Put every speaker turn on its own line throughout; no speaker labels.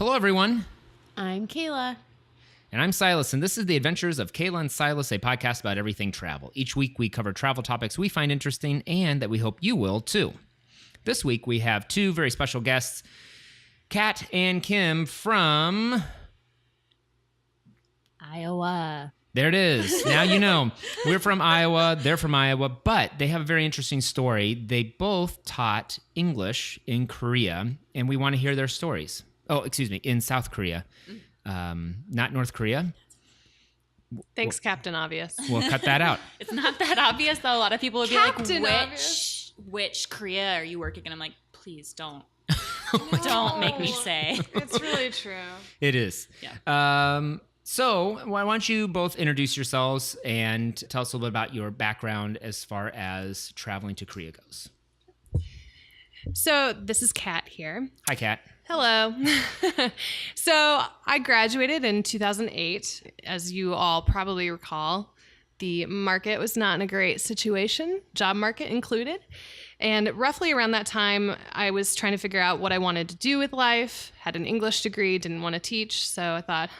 Hello, everyone.
I'm Kayla.
And I'm Silas, and this is The Adventures of Kayla and Silas, a podcast about everything travel. Each week, we cover travel topics we find interesting and that we hope you will, too. This week, we have two very special guests, Kat and Kim from...
Iowa.
There it is. Now you know. We're from Iowa. They're from Iowa. But they have a very interesting story. They both taught English in Korea, and we want to hear their stories. Oh, excuse me, in South Korea. Not North Korea.
Thanks, Captain Obvious.
We'll cut that out.
It's not that obvious, though. A lot of people would be
Captain
like,
Obvious.
which Korea are you working in? I'm like, please don't. Don't make me say.
It's really true.
It is.
Yeah.
So why don't you both introduce yourselves and tell us a little bit about your background as far as traveling to Korea goes.
So this is Kat here.
Hi, Kat.
Hello. So I graduated in 2008. As you all probably recall, the market was not in a great situation, job market included. And roughly around that time, I was trying to figure out what I wanted to do with life, had an English degree, didn't want to teach. So I thought,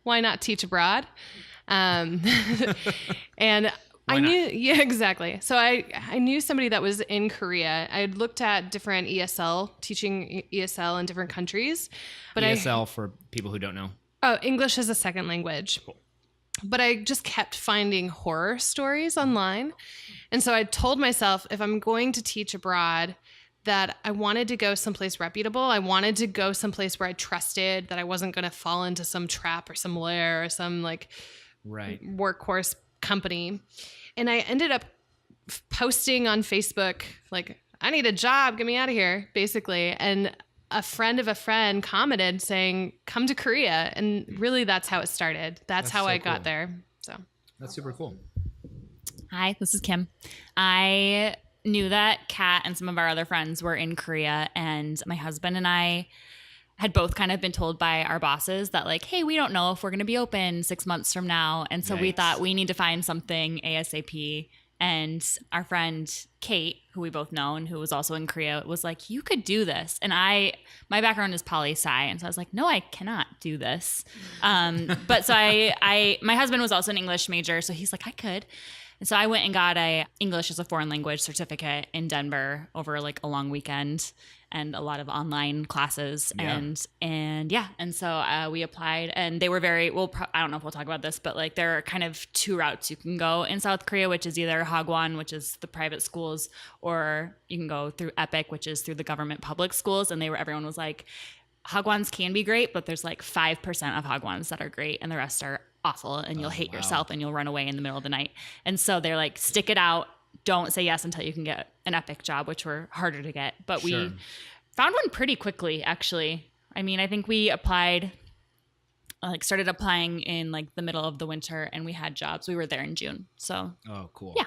why not teach abroad? And I knew, yeah, exactly. So I knew somebody that was in Korea. I had looked at different teaching ESL in different countries. But
ESL for people who don't know.
Oh, English as a second language.
Cool.
But I just kept finding horror stories online. And so I told myself, if I'm going to teach abroad, that I wanted to go someplace reputable. I wanted to go someplace where I trusted that I wasn't going to fall into some trap or some lair or some workhorse company. And I ended up posting on Facebook, like, I need a job, get me out of here, basically. And a friend of a friend commented saying, come to Korea. And really that's how it started. That's how I got there. So
that's super cool.
Hi, this is Kim. I knew that Kat and some of our other friends were in Korea, and my husband and I had both kind of been told by our bosses that, like, hey, we don't know if we're going to be open 6 months from now. And so we thought we need to find something ASAP. And our friend Kate, who we both know and who was also in Korea, was like, you could do this. And my background is poli-sci. And so I was like, no, I cannot do this. But so my husband was also an English major. So he's like, I could. And so I went and got a English as a foreign language certificate in Denver over like a long weekend and a lot of online classes.
Yeah.
And so we applied, and they were very, I don't know if we'll talk about this, but like there are kind of two routes you can go in South Korea, which is either Hagwon, which is the private schools, or you can go through EPIK, which is through the government public schools. And everyone was like, Hagwons can be great, but there's like 5% of Hagwons that are great, and the rest are awful, and you'll hate yourself and you'll run away in the middle of the night. And so they're like, stick it out. Don't say yes until you can get an EPIK job, which were harder to get. But we found one pretty quickly, actually. I mean, I think we started applying in like the middle of the winter, and we had jobs. We were there in June. So.
Oh, cool.
Yeah.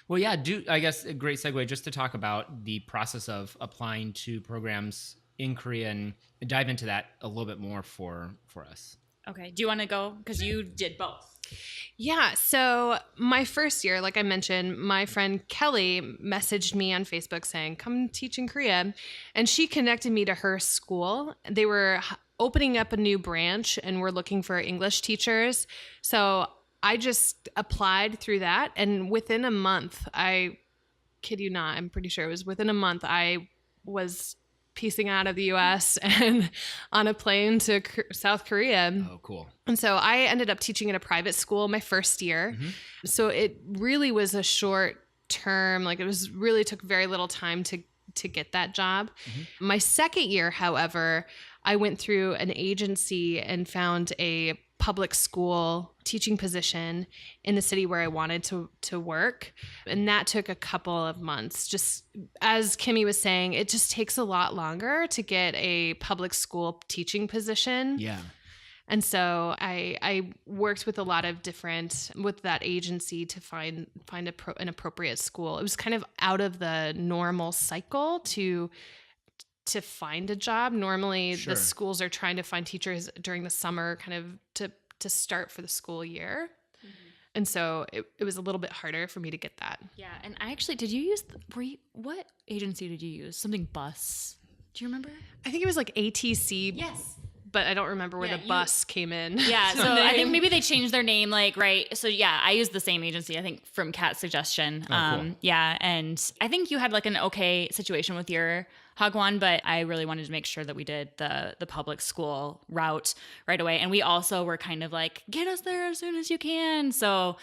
Well, yeah, I guess a great segue just to talk about the process of applying to programs in Korea and dive into that a little bit more for us.
Okay. Do you want to go? Because you did both.
Yeah. So my first year, like I mentioned, my friend Kelly messaged me on Facebook saying, come teach in Korea. And she connected me to her school. They were opening up a new branch and were looking for English teachers. So I just applied through that. And within a month, I kid you not, I'm pretty sure it was within a month, I was piecing out of the U.S. and on a plane to South Korea.
Oh, cool.
And so I ended up teaching at a private school my first year. Mm-hmm. So it really was a short term, like it really took very little time to get that job. Mm-hmm. My second year, however, I went through an agency and found a public school teaching position in the city where I wanted to work. And that took a couple of months. Just as Kimmy was saying, it just takes a lot longer to get a public school teaching position.
Yeah.
And so I worked with a lot of with that agency to find an appropriate school. It was kind of out of the normal cycle to find a job. Normally the schools are trying to find teachers during the summer kind of to start for the school year. Mm-hmm. And so it was a little bit harder for me to get that.
Yeah. And I actually, what agency did you use? Something bus. Do you remember?
I think it was like ATC.
Yes.
but I don't remember where the bus came in.
Yeah, so I think maybe they changed their name, like, right? So yeah, I used the same agency, I think, from Kat's suggestion.
Cool.
Yeah, and I think you had like an okay situation with your Hagwon, but I really wanted to make sure that we did the public school route right away. And we also were kind of like, get us there as soon as you can. So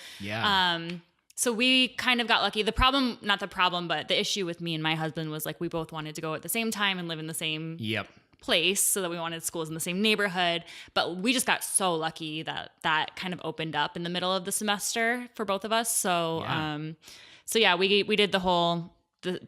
so we kind of got lucky. Not the problem, but the issue with me and my husband was like we both wanted to go at the same time and live in the same place, so that we wanted schools in the same neighborhood. But we just got so lucky that kind of opened up in the middle of the semester for both of us. So we did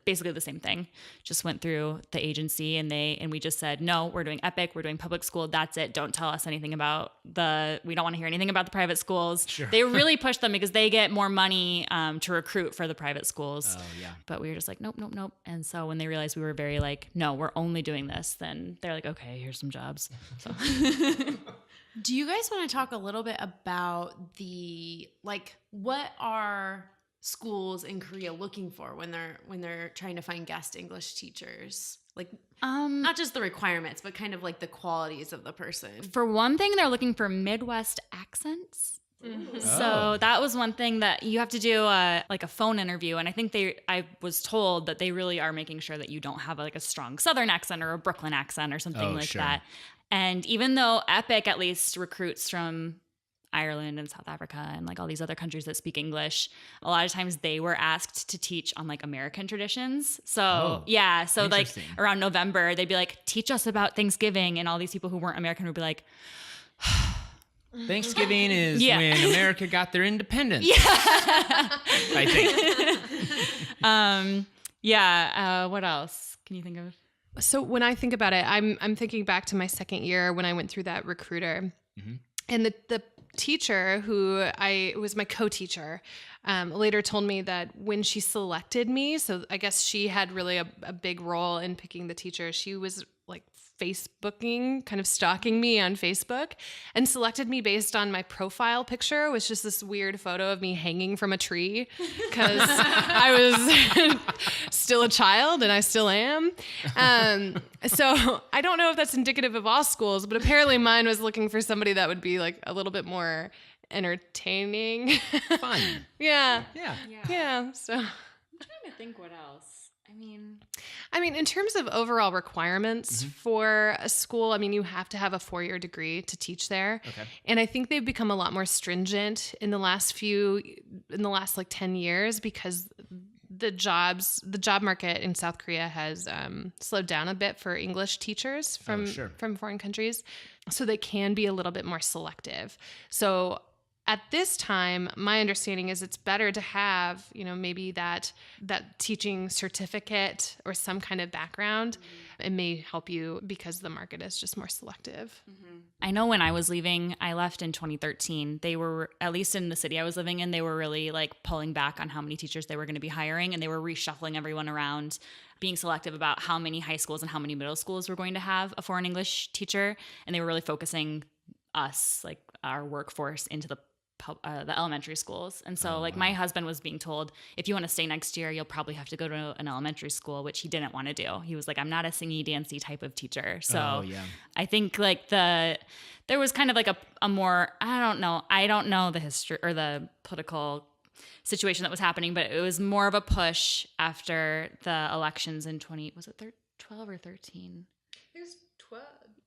basically the same thing. Just went through the agency and we just said, no, we're doing EPIK, we're doing public school. That's it. Don't tell us anything about we don't want to hear anything about the private schools.
Sure.
They really push them because they get more money to recruit for the private schools.
Oh, yeah.
But we were just like, nope. And so when they realized we were very like, no, we're only doing this, then they're like, okay, here's some jobs. So.
Do you guys want to talk a little bit about what are schools in Korea looking for when they're trying to find guest English teachers? Like, not just the requirements, but kind of like the qualities of the person.
For one thing, they're looking for Midwest accents. Mm-hmm. So that was one thing that you have to do a phone interview. And I think I was told that they really are making sure that you don't have like a strong Southern accent or a Brooklyn accent or something that. And even though EPIK at least recruits from Ireland and South Africa and like all these other countries that speak English, a lot of times they were asked to teach on like American traditions. So so like around November, they'd be like, teach us about Thanksgiving. And all these people who weren't American would be like,
Thanksgiving is when America got their independence. I think.
What else can you think of?
So when I think about it, I'm thinking back to my second year when I went through that recruiter. Mm-hmm. And the teacher who was my co-teacher later told me that when she selected me, so I guess she had really a big role in picking the teacher. She was like Facebooking, kind of stalking me on Facebook, and selected me based on my profile picture, which is this weird photo of me hanging from a tree because I was still a child and I still am. So I don't know if that's indicative of all schools, but apparently mine was looking for somebody that would be like a little bit more entertaining.
Fun.
Yeah. So
I'm trying to think what else.
I mean, in terms of overall requirements for a school, you have to have a 4-year degree to teach there. Okay. And I think they've become a lot more stringent in the last like 10 years because the job market in South Korea has slowed down a bit for English teachers from foreign countries. So they can be a little bit more selective. So at this time, my understanding is it's better to have, maybe that teaching certificate or some kind of background. It may help you because the market is just more selective.
Mm-hmm. I know when I was leaving, I left in 2013. They were, at least in the city I was living in, they were really like pulling back on how many teachers they were going to be hiring, and they were reshuffling everyone around, being selective about how many high schools and how many middle schools were going to have a foreign English teacher. And they were really focusing us, like our workforce, into the elementary schools. And so my husband was being told, if you want to stay next year, you'll probably have to go to an elementary school, which he didn't want to do. He was like, I'm not a singy dancy type of teacher. So I think like there was kind of like a more, I don't know the history or the political situation that was happening, but it was more of a push after the elections in 12 or 13?
It was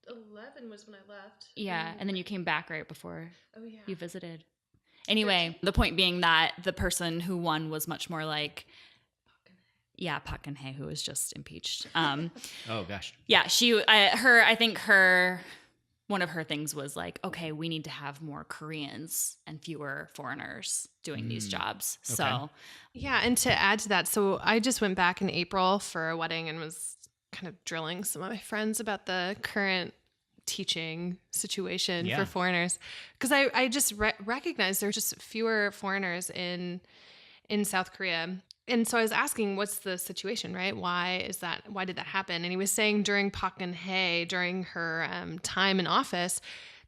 11 was when I left.
Yeah. And then you came back right before you visited. Anyway, the point being that the person who won was much more like, Park Geun-hye, who was just impeached.
Oh gosh.
Yeah, I think one of her things was like, okay, we need to have more Koreans and fewer foreigners doing these jobs. Okay. So
yeah, and to add to that, so I just went back in April for a wedding and was kind of drilling some of my friends about the current teaching situation for foreigners, because I just recognized there's just fewer foreigners in South Korea. And so I was asking, what's the situation, right? Why did that happen? And he was saying during Park Geun-hye, during her time in office,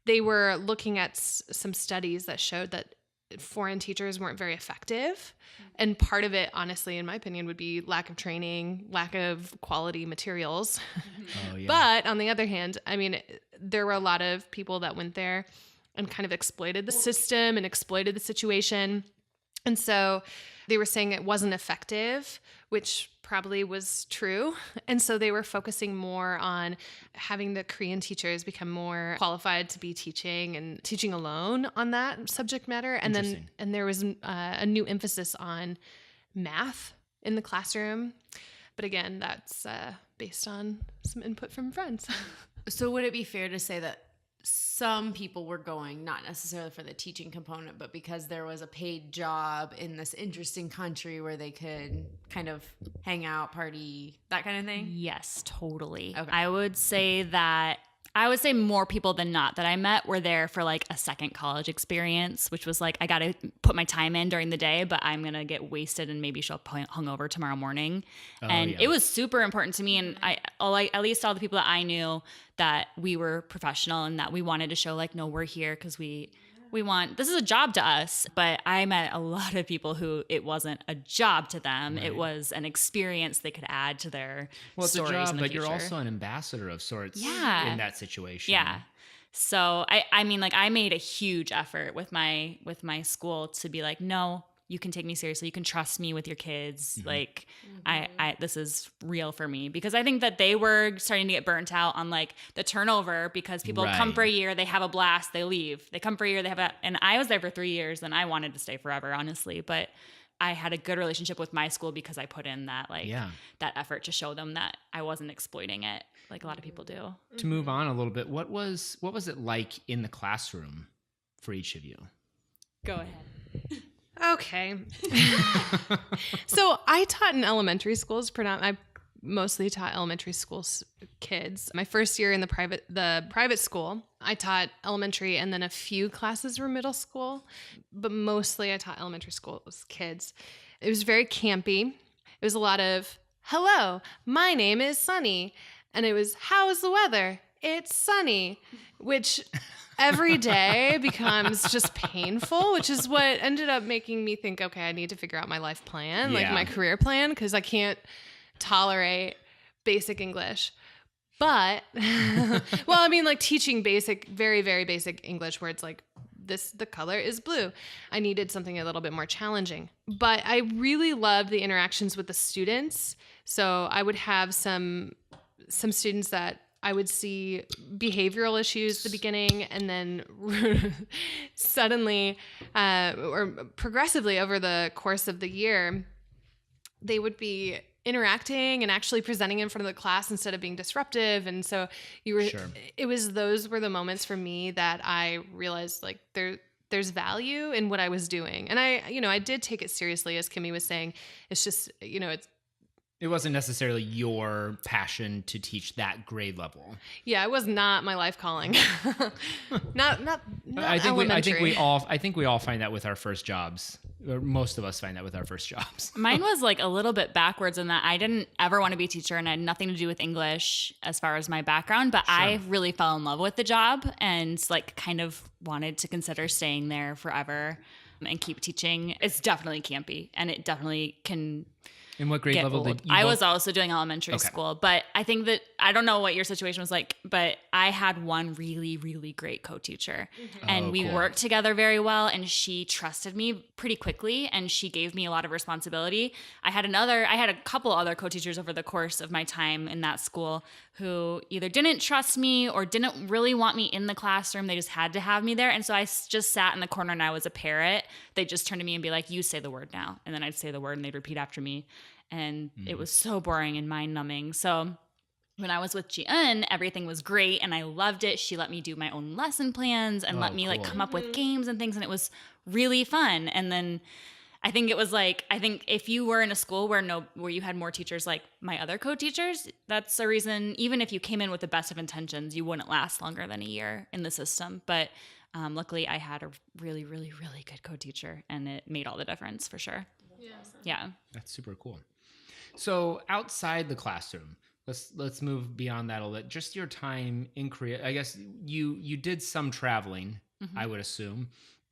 they were looking at some studies that showed that foreign teachers weren't very effective. And part of it, honestly, in my opinion, would be lack of training, lack of quality materials.
Oh, yeah.
But on the other hand, I mean, there were a lot of people that went there and kind of exploited the system and exploited the situation. And so they were saying it wasn't effective, which probably was true. And so they were focusing more on having the Korean teachers become more qualified to be teaching and teaching alone on that subject matter. And there was a new emphasis on math in the classroom. But again, that's based on some input from friends.
So would it be fair to say that some people were going, not necessarily for the teaching component, but because there was a paid job in this interesting country where they could kind of hang out, party, that kind of thing?
Yes, totally.
Okay.
I would say more people than not that I met were there for like a second college experience, which was like, I got to put my time in during the day, but I'm going to get wasted and maybe show up hungover tomorrow morning. And it was super important to me. And at least all the people that I knew, that we were professional and that we wanted to show like, no, we're here because we want, this is a job to us. But I met a lot of people who it wasn't a job to them. Right. It was an experience they could add to their stories.
It's a job,
in the
but
future.
You're also an ambassador of sorts in that situation.
Yeah. So I mean, like I made a huge effort with my school to be like, no, you can take me seriously. You can trust me with your kids. Mm-hmm. Like I this is real for me, because I think that they were starting to get burnt out on like the turnover, because people come for a year, they have a blast, they leave. They come for a year, and I was there for 3 years and I wanted to stay forever, honestly. But I had a good relationship with my school because I put in that that effort to show them that I wasn't exploiting it like a lot of people do.
To move on a little bit, what was it like in the classroom for each of you?
Go ahead.
Okay. So I taught in elementary schools. I mostly taught elementary school kids. My first year in the private school, I taught elementary, and then a few classes were middle school, but mostly I taught elementary school kids. It was very campy. It was a lot of, hello, my name is Sunny. And it was, how's the weather? It's sunny, which every day becomes just painful, which is what ended up making me think, okay, I need to figure out my life plan, like my career plan, because I can't tolerate basic English. But, well, I mean, like teaching basic, very, very basic English where it's like, the color is blue. I needed something a little bit more challenging. But I really loved the interactions with the students. So I would have some students that I would see behavioral issues at the beginning, and then suddenly or progressively over the course of the year, they would be interacting and actually presenting in front of the class instead of being disruptive. And so those were the moments for me that I realized like there's value in what I was doing. And I did take it seriously, as Kimmy was saying. It's just,
it wasn't necessarily your passion to teach that grade level.
Yeah, it was not my life calling. not
I think
elementary.
I think we all find that with our first jobs. Or most of us find that with our first jobs.
Mine was like a little bit backwards in that I didn't ever want to be a teacher, and I had nothing to do with English as far as my background, but I really fell in love with the job and like kind of wanted to consider staying there forever and keep teaching. It's definitely campy, and it definitely can
In what grade level did you
I was also doing elementary school, but I think that, I don't know what your situation was like, but I had one really, really great co-teacher, and we worked together very well, and she trusted me pretty quickly, and she gave me a lot of responsibility. I had a couple other co-teachers over the course of my time in that school who either didn't trust me or didn't really want me in the classroom. They just had to have me there. And so I just sat in the corner and I was a parrot. They'd just turn to me and be like, you say the word now. And then I'd say the word and they'd repeat after me. And it was so boring and mind numbing. So when I was with Ji-eun, everything was great and I loved it. She let me do my own lesson plans and let me like come up with games and things. And it was really fun. And then I think it was like, if you were in a school where you had more teachers like my other co-teachers, that's a reason, even if you came in with the best of intentions, you wouldn't last longer than a year in the system. But luckily I had a really, really, really good co-teacher, and it made all the difference for sure. Yeah.
That's super cool. So outside the classroom, let's move beyond that a little bit. Just your time in Korea. I guess you did some traveling, I would assume.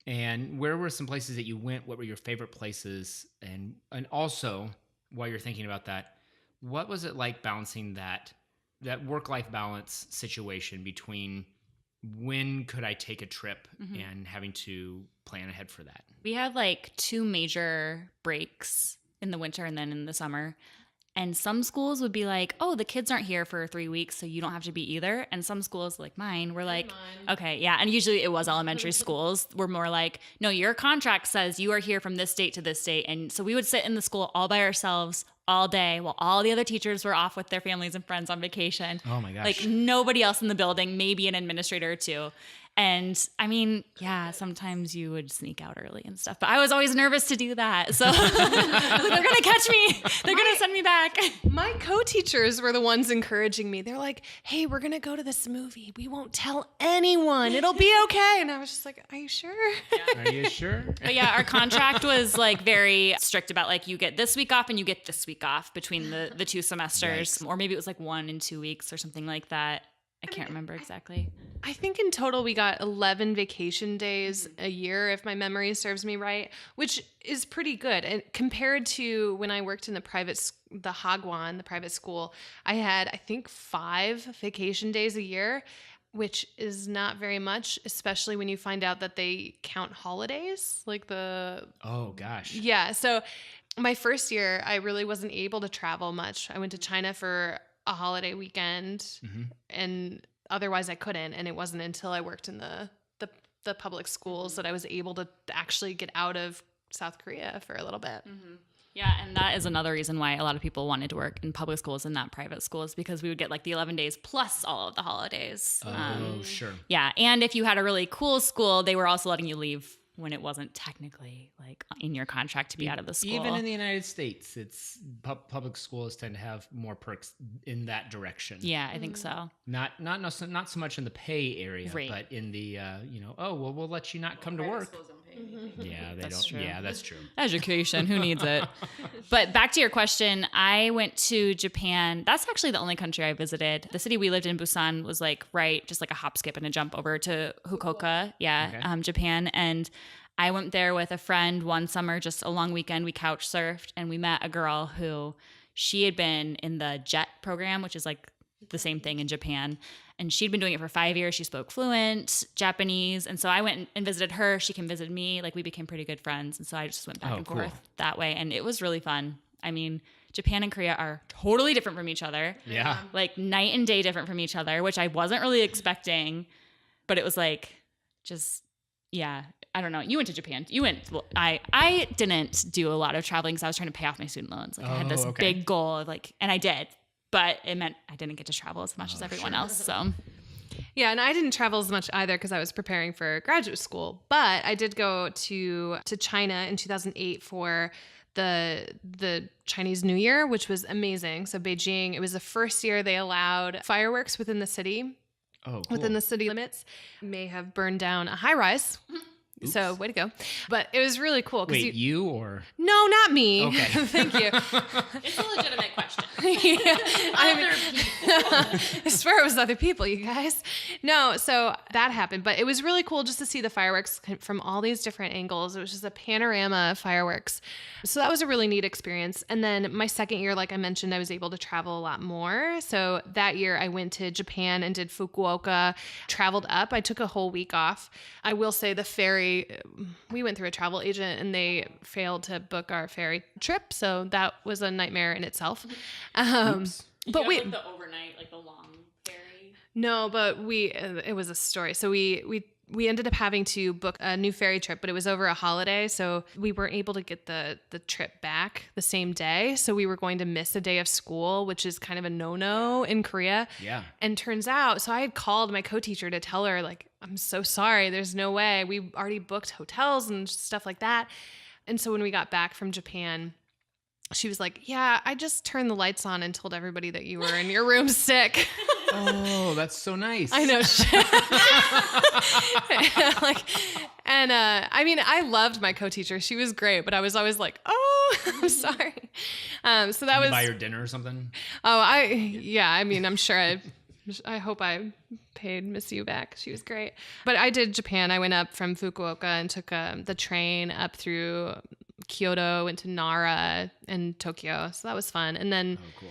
And where were some places that you went? What were your favorite places? And also, while you're thinking about that, what was it like balancing that work-life balance situation between when could I take a trip and having to plan ahead for that?
We had like 2 major breaks in the winter and then in the summer. And some schools would be like, oh, the kids aren't here for 3 weeks, so you don't have to be either. And some schools like mine were like, okay, yeah. And usually it was elementary schools were more like, no, your contract says you are here from this date to this date. And so we would sit in the school all by ourselves all day while all the other teachers were off with their families and friends on vacation.
Oh my gosh.
Like nobody else in the building, maybe an administrator or 2. And I mean, yeah, sometimes you would sneak out early and stuff, but I was always nervous to do that. So I was like, they're going to catch me. They're going to send me back.
My co-teachers were the ones encouraging me. They're like, hey, we're going to go to this movie. We won't tell anyone. It'll be okay. And I was just like, are you sure?
Yeah. Are you sure?
But yeah, our contract was like very strict about like you get this week off and you get this week off between the 2 semesters. Or maybe it was like 1 and 2 weeks or something like that. I can't remember exactly.
I think in total we got 11 vacation days a year, if my memory serves me right, which is pretty good. And compared to when I worked in the Hagwon, the private school, I had, I think, 5 vacation days a year, which is not very much, especially when you find out that they count holidays, like
Oh, gosh.
Yeah. So my first year, I really wasn't able to travel much. I went to China for a holiday weekend and otherwise I couldn't. And it wasn't until I worked in the public schools that I was able to actually get out of South Korea for a little bit.
Yeah, and that is another reason why a lot of people wanted to work in public schools and not private schools, because we would get like the 11 days plus all of the holidays.
Oh, sure.
Yeah, and if you had a really cool school, they were also letting you leave when it wasn't technically like in your contract to be out of the school.
Even in the United States, it's public schools tend to have more perks in that direction.
Yeah, I think so.
Not so much in the pay area,
Right.
but in the we'll let you not come to work. Yeah, they don't.
true.
Yeah, that's true.
Education, who needs it? But back to your question, I went to Japan. That's actually the only country I visited. The city we lived in, Busan, was like just like a hop, skip, and a jump over to Fukuoka,
Okay.
Japan. And I went there with a friend one summer, just a long weekend. We couch surfed, and we met a girl who she had been in the JET program, which is like the same thing in Japan. And she'd been doing it for 5 years. She spoke fluent Japanese. And so I went and visited her. She came visit me. Like we became pretty good friends. And so I just went back and
cool.
forth that way. And it was really fun. I mean, Japan and Korea are totally different from each other.
Yeah.
Like night and day different from each other, which I wasn't really expecting. But it was like, just, yeah. I don't know. You went to Japan. I didn't do a lot of traveling because I was trying to pay off my student loans. Like I had this big goal of like, and I did. But it meant I didn't get to travel as much as everyone else. So,
yeah, and I didn't travel as much either because I was preparing for graduate school. But I did go to China in 2008 for the Chinese New Year, which was amazing. So Beijing, it was the first year they allowed fireworks within the city.
Oh, cool.
Within the city limits. May have burned down a high rise.
Oops.
So way to go. But it was really cool.
Wait, you or?
No, not me.
Okay.
Thank you.
it's a legitimate question.
I swear it was other people, you guys. No, so that happened. But it was really cool just to see the fireworks from all these different angles. It was just a panorama of fireworks. So that was a really neat experience. And then my second year, like I mentioned, I was able to travel a lot more. So that year I went to Japan and did Fukuoka, traveled up. I took a whole week off. I will say the ferry, we went through a travel agent and they failed to book our ferry trip. So that was a nightmare in itself. But
the overnight, like the long ferry.
No, but it was a story. So we ended up having to book a new ferry trip, but it was over a holiday. So we weren't able to get the trip back the same day. So we were going to miss a day of school, which is kind of a no-no in Korea.
Yeah.
And turns out, so I had called my co-teacher to tell her, like, I'm so sorry. There's no way. We already booked hotels and stuff like that. And so when we got back from Japan, she was like, yeah, I just turned the lights on and told everybody that you were in your room sick.
Oh, that's so nice.
I know. I mean, I loved my co-teacher. She was great, but I was always like, oh, I'm sorry. So that was
buy her dinner or something.
Oh, I mean, I'm sure I I hope I paid Miss Yu back. She was great. But I did Japan. I went up from Fukuoka and took the train up through Kyoto, went to Nara and Tokyo. So that was fun. And then
cool.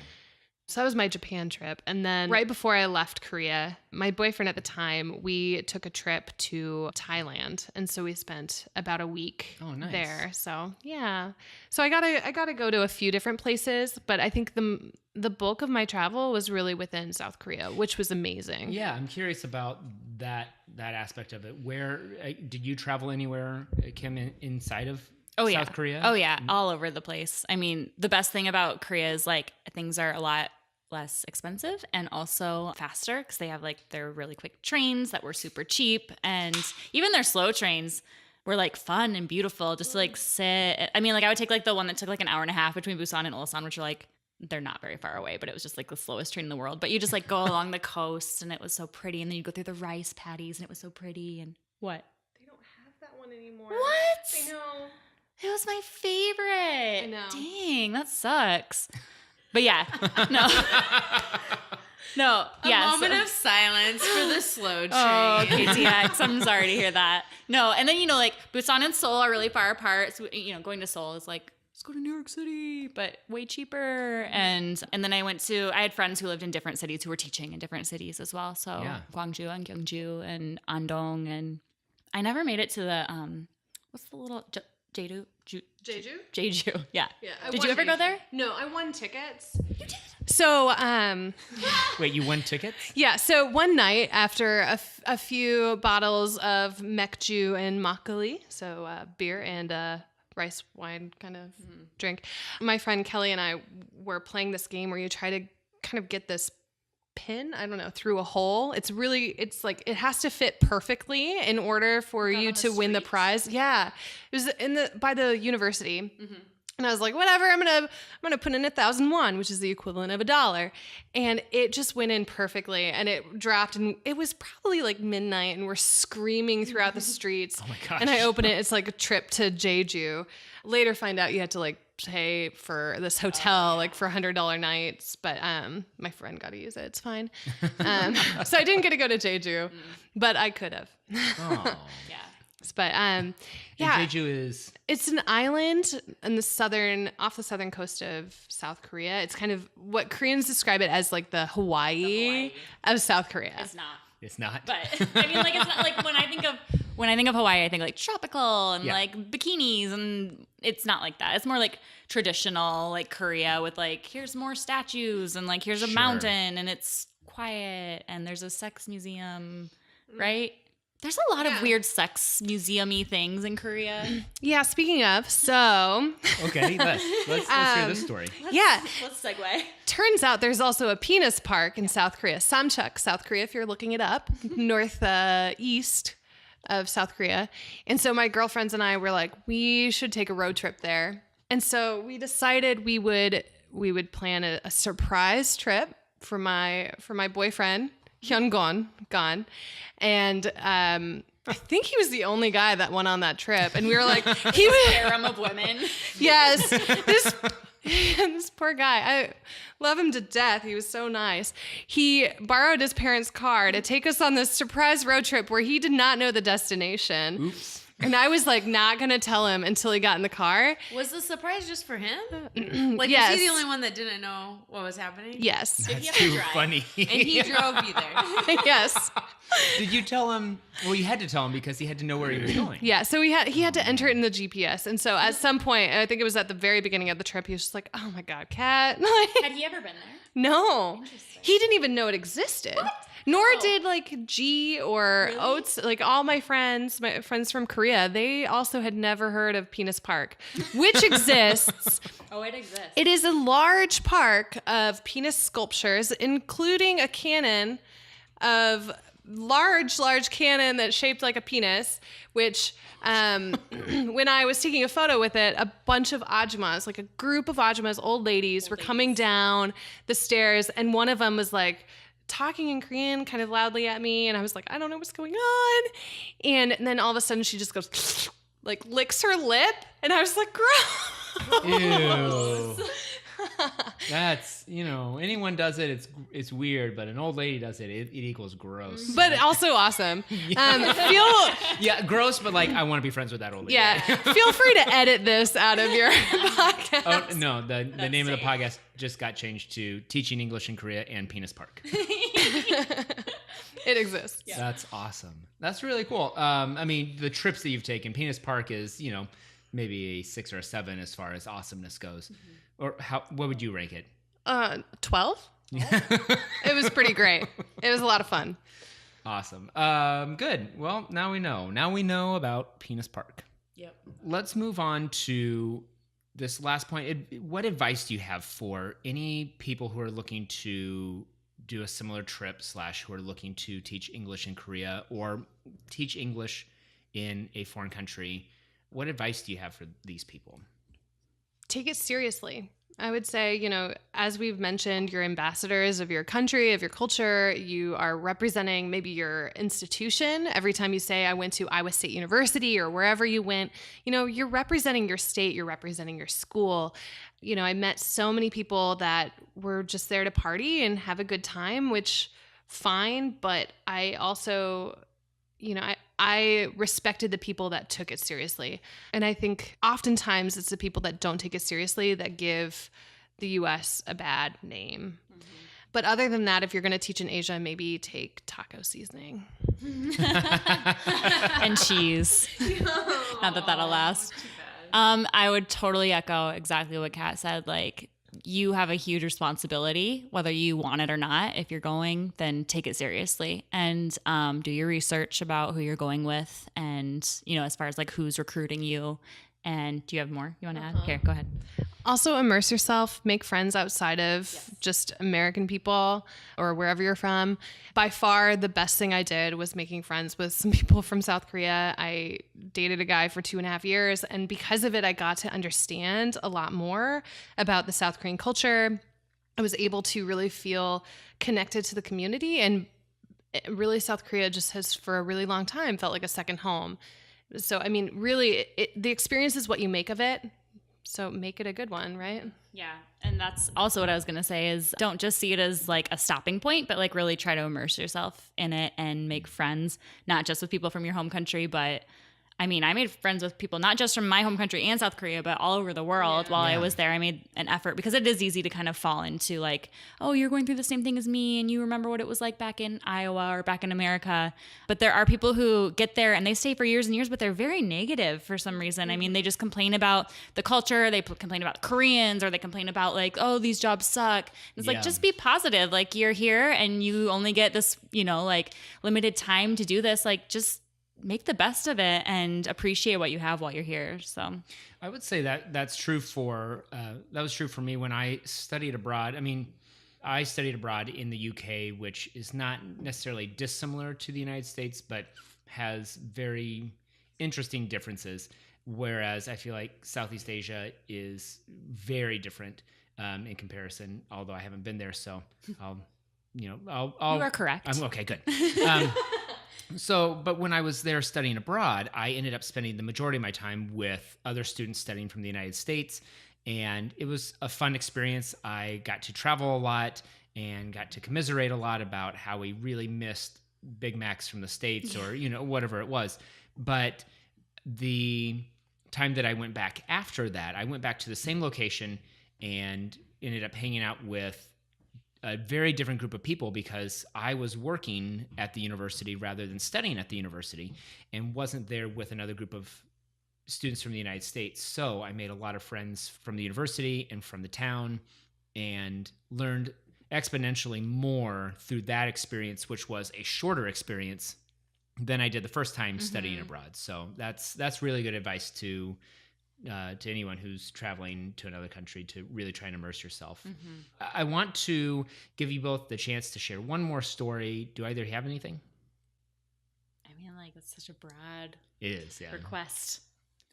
So that was my Japan trip. And then right before I left Korea, my boyfriend at the time, we took a trip to Thailand. And so we spent about a week there. So yeah. So I gotta go to a few different places, but I think the bulk of my travel was really within South Korea, which was amazing.
Yeah, I'm curious about that aspect of it. Where did you travel anywhere, Kim, inside of South Korea?
Oh yeah, all over the place. I mean, the best thing about Korea is like things are a lot less expensive and also faster because they have like their really quick trains that were super cheap, and even their slow trains were like fun and beautiful just to like sit. I mean, like I would take like the one that took like an hour and a half between Busan and Ulsan, which are like, they're not very far away, but it was just like the slowest train in the world. But you just like go along the coast and it was so pretty, and then you go through the rice paddies and it was so pretty. And what?
They don't have that one anymore.
What?
I know.
It was my favorite.
I know.
Dang, that sucks. But yeah, no.
A moment of silence for the slow train.
Oh, KTX. I'm sorry to hear that. No, and then, you know, like Busan and Seoul are really far apart. So, you know, going to Seoul is like, let's go to New York City, but way cheaper. And then I had friends who lived in different cities who were teaching in different cities as well. So Gwangju and Gyeongju and Andong. And I never made it to the, what's the little, Jeju? Jeju, yeah. Did you ever go there?
No, I won tickets. You did? So,
Wait, you won tickets?
Yeah, so one night after a few bottles of mekju and makgeolli, so beer and rice wine kind of drink, my friend Kelly and I were playing this game where you try to kind of get this pin, I don't know, through a hole. It's like it has to fit perfectly in order for you to win the prize. Yeah. It was by the university. Mm-hmm. And I was like, whatever, I'm gonna put in 1,000 won, which is the equivalent of $1. And it just went in perfectly, and it dropped, and it was probably like midnight, and we're screaming throughout the streets.
Oh my gosh.
And I open it, it's like a trip to Jeju. Later find out you had to like pay for this hotel like for $100 nights, but my friend got to use it. It's fine. So I didn't get to go to Jeju, but I could have.
Oh.
Yeah.
But yeah,
Jeju is,
it's an island off the southern coast of South Korea. It's kind of what Koreans describe it as like the Hawaii of South Korea.
It's not.
But
I mean, like, it's not like when I think of Hawaii, I think like tropical and like bikinis, and it's not like that. It's more like traditional, like Korea with like, here's more statues and like, here's a mountain and it's quiet and there's a sex museum, right? There's a lot of weird sex museum-y things in Korea.
Yeah, speaking of, so...
Okay, let's hear this story.
Let's segue.
Turns out there's also a penis park in South Korea. Samcheok, South Korea, if you're looking it up. Northeast of South Korea. And so my girlfriends and I were like, we should take a road trip there. And so we decided we would plan a surprise trip for my boyfriend, Hyun-gon. And I think he was the only guy that went on that trip. And we were like, he was
harem of women.
Yes. This poor guy. I love him to death. He was so nice. He borrowed his parents' car to take us on this surprise road trip where he did not know the destination.
Oops.
And I was like not going to tell him until he got in the car.
Was the surprise just for him? Like,
yes.
Was he the only one that didn't know what was happening?
Yes.
That's too funny.
And he drove you there.
Yes.
Did you tell him? Well, you had to tell him because he had to know where he was going.
Yeah, so he had to enter it in the GPS. And so at some point, I think it was at the very beginning of the trip, he was just like, oh my God, Kat.
Had he ever been there?
No. He didn't even know it existed. What? Nor did like G or Oats, like all my friends from Korea, they also had never heard of Penis Park, which exists.
Oh, it exists.
It is a large park of penis sculptures, including a cannon of large cannon that's shaped like a penis, which when I was taking a photo with it, a bunch of ajumas, like a group of ajumas, old ladies, were coming down the stairs, and one of them was like talking in Korean kind of loudly at me, and I was like, I don't know what's going on. And then all of a sudden she just goes like licks her lip, and I was like, gross.
Ew. That's, anyone does it, it's weird, but an old lady does it, it equals gross.
But also awesome.
Yeah, gross, but like I want to be friends with that old lady.
Yeah, feel free to edit this out of your podcast.
Oh no, the name of the podcast just got changed to Teaching English in Korea and Penis Park.
It exists.
Yeah. That's awesome. That's really cool. I mean, the trips that you've taken, Penis Park is, maybe a 6 or a 7 as far as awesomeness goes. Or what would you rank it?
12. It was pretty great. It was a lot of fun.
Awesome. Good. Well, now we know. Now we know about Penis Park.
Yep.
Let's move on to this last point. What advice do you have for any people who are looking to do a similar trip / who are looking to teach English in Korea or teach English in a foreign country? What advice do you have for these people?
Take it seriously. I would say, as we've mentioned, you're ambassadors of your country, of your culture. You are representing maybe your institution. Every time you say, I went to Iowa State University or wherever you went, you're representing your state, you're representing your school. I met so many people that were just there to party and have a good time, which fine. But I also, I respected the people that took it seriously. And I think oftentimes it's the people that don't take it seriously that give the U.S. a bad name. Mm-hmm. But other than that, if you're going to teach in Asia, maybe take taco seasoning.
And cheese. Not that that'll last. I would totally echo exactly what Kat said. Like, you have a huge responsibility, whether you want it or not. If you're going, then take it seriously and do your research about who you're going with and, as far as like who's recruiting you. And do you have more you want to add? Here, go ahead.
Also immerse yourself, make friends outside of just American people or wherever you're from. By far, the best thing I did was making friends with some people from South Korea. I dated a guy for 2.5 years, and because of it, I got to understand a lot more about the South Korean culture. I was able to really feel connected to the community, and really South Korea just has, for a really long time, felt like a second home. So, I mean, really, the experience is what you make of it. So make it a good one, right?
Yeah. And that's also what I was going to say is don't just see it as like a stopping point, but like really try to immerse yourself in it and make friends, not just with people from your home country, but I mean, I made friends with people not just from my home country and South Korea, but all over the world. While I was there, I made an effort because it is easy to kind of fall into like, oh, you're going through the same thing as me and you remember what it was like back in Iowa or back in America. But there are people who get there and they stay for years and years, but they're very negative for some reason. I mean, they just complain about the culture. They complain about Koreans, or they complain about like, oh, these jobs suck. It's like, just be positive. Like, you're here and you only get this, like limited time to do this. Like, just make the best of it and appreciate what you have while you're here. So
I would say that that's true that was true for me when I studied abroad. I mean, I studied abroad in the UK, which is not necessarily dissimilar to the United States, but has very interesting differences. Whereas I feel like Southeast Asia is very different in comparison, although I haven't been there. So I'll you are
correct.
Okay, good. But when I was there studying abroad, I ended up spending the majority of my time with other students studying from the United States. And it was a fun experience. I got to travel a lot and got to commiserate a lot about how we really missed Big Macs from the States or, whatever it was. But the time that I went back after that, I went back to the same location and ended up hanging out with a very different group of people because I was working at the university rather than studying at the university and wasn't there with another group of students from the United States. So I made a lot of friends from the university and from the town and learned exponentially more through that experience, which was a shorter experience than I did the first time studying abroad. So that's really good advice to anyone who's traveling to another country, to really try and immerse yourself. I want to give you both the chance to share one more story. Do either have anything?
I mean, like, it's such a broad
request.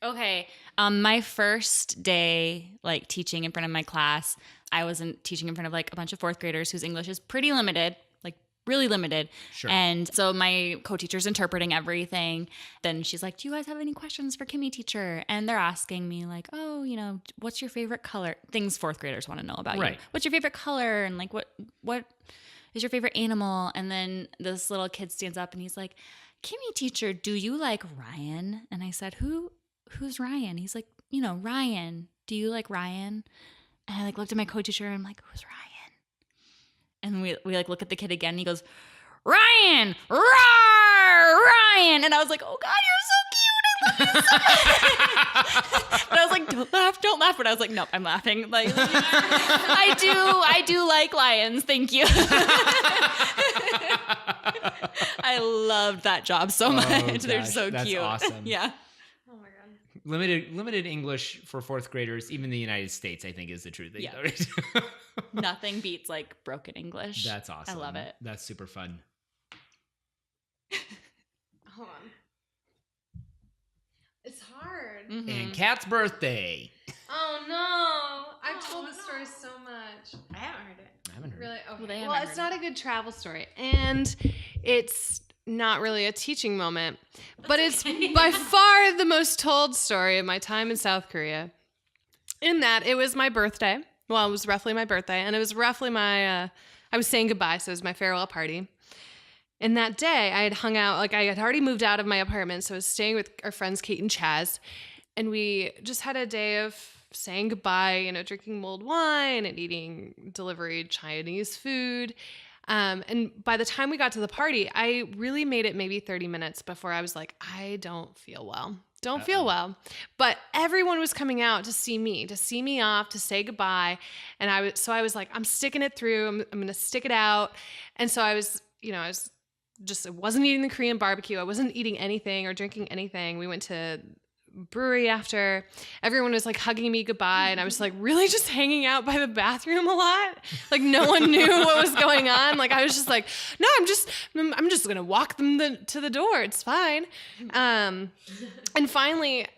Okay. My first day, like, teaching in front of my class, I wasn't teaching in front of like a bunch of fourth graders whose English is pretty limited, like really limited.
Sure.
And so my co-teacher's interpreting everything. Then she's like, do you guys have any questions for Kimmy teacher? And they're asking me like, oh, you know, what's your favorite color? Things fourth graders want to know about you.
Right.
What's your favorite color? And like, what is your favorite animal? And then this little kid stands up and he's like, Kimmy teacher, do you like Ryan? And I said, who's Ryan? He's like, you know, Ryan. Do you like Ryan? And I like looked at my co-teacher and I'm like, who's Ryan? And we like look at the kid again and he goes, Ryan, rawr, Ryan. And I was like, oh God, you're so cute. I love you so much. But I was like, don't laugh. But I was like, nope, I'm laughing. Like, I do like lions. Thank you. I loved that job so much. They're
gosh,
so
that's
cute.
awesome.
Yeah.
Oh my God.
Limited English for fourth graders, even in the United States, I think is the truth.
Yeah. Nothing beats like broken English.
That's awesome.
I love it.
That's super fun.
Hold on. It's hard.
Mhm.
And Kat's birthday.
Oh no! I've told this story so much.
I haven't heard it.
I haven't heard.
Really?
Well,
Okay.
they
Well,
haven't
it's
heard
not a good travel story, and it's not really a teaching moment, but it's by far the most told story of my time in South Korea. In that, it was my birthday. Well, it was roughly my birthday, and it was roughly my. I was saying goodbye, so it was my farewell party. And that day, I had hung out, like I had already moved out of my apartment, so I was staying with our friends Kate and Chaz, and we just had a day of saying goodbye, you know, drinking mulled wine and eating delivery Chinese food. And by the time we got to the party, I really made it maybe 30 minutes before I was like, I don't feel well. Don't feel well. But everyone was coming out to see me off, to say goodbye. And I was like, I'm sticking it through. I'm going to stick it out. And so I wasn't eating the Korean barbecue. I wasn't eating anything or drinking anything. We went to brewery after. Everyone was like hugging me goodbye, and I was like really just hanging out by the bathroom a lot. Like no one knew what was going on. Like I was just like, no, I'm just gonna walk them to the door. It's fine. And finally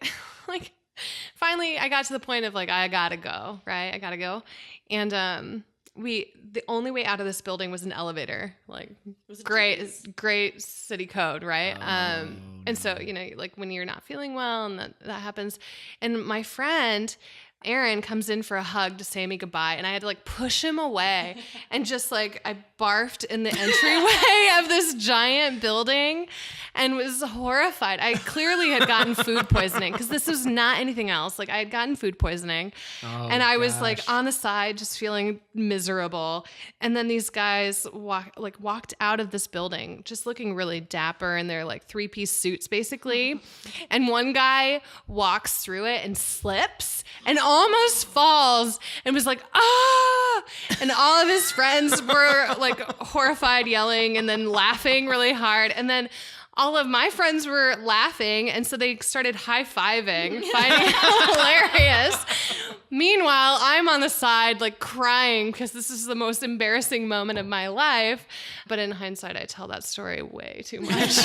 I got to the point of like I gotta go, right? I gotta go, and the only way out of this building was an elevator. Like great city code, right? And so, you know, like when you're not feeling well and that happens. And my friend Aaron comes in for a hug to say me goodbye, and I had to like push him away and just like I barfed in the entryway of this giant building and was horrified. I clearly had gotten food poisoning because this was not anything else. Like I had gotten food poisoning, and I was like on the side just feeling miserable. And then these guys walked out of this building just looking really dapper in their like 3-piece suits basically. And one guy walks through it and slips and almost falls and was like, ah! And all of his friends were like horrified, yelling and then laughing really hard. And then all of my friends were laughing, and so they started high-fiving, finding it hilarious. Meanwhile, I'm on the side like crying because this is the most embarrassing moment of my life. But in hindsight, I tell that story way too much.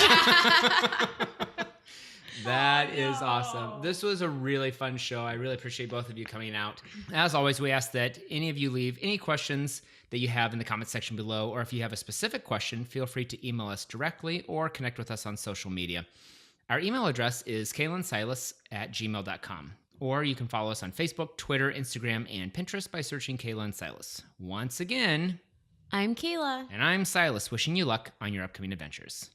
That is awesome. This was a really fun show. I really appreciate both of you coming out. As always, we ask that any of you leave any questions that you have in the comment section below, or if you have a specific question, feel free to email us directly or connect with us on social media. Our email address is kaylandsilas@gmail.com, or you can follow us on Facebook, Twitter, Instagram, and Pinterest by searching Kayla and Silas. Once again,
I'm Kayla.
and I'm Silas, wishing you luck on your upcoming adventures.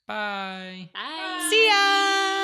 Bye.
Bye.
See ya!